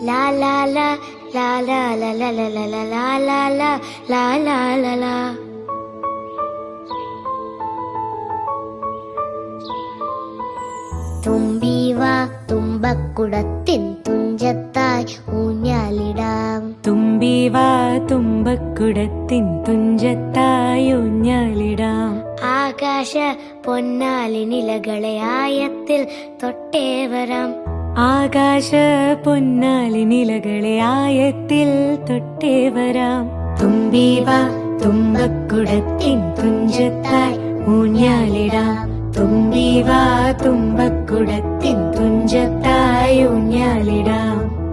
ലാ ലാ ലാ ലാ ലാ ലാ ലാ ലാ ലാ ലാ ലാ ലാ ലാ ലാ ലാ ലാ. തുമ്പി വാ തുമ്പക്കുടത്തിൻ തുഞ്ചത്തായി ഊഞ്ഞാലിടാം. തുമ്പി വാ തുമ്പക്കുടത്തിൻ തുഞ്ചത്തായി ഊഞ്ഞാലിടാം. ആകാശ പൊന്നാലിനിലകളെ ആയത്തിൽ തൊട്ടേ വരാം. ആകാശ പൊന്നാലിനിലകളെ ആയത്തിൽ തൊട്ടേ വരാം. തുമ്പി വാ തുമ്പക്കുടത്തിൻ തുഞ്ചത്തായി ഊഞ്ഞാലിടാം. തുമ്പി വാ തുമ്പക്കുടത്തിൻ തുഞ്ചത്തായി ഊഞ്ഞാലിടാം.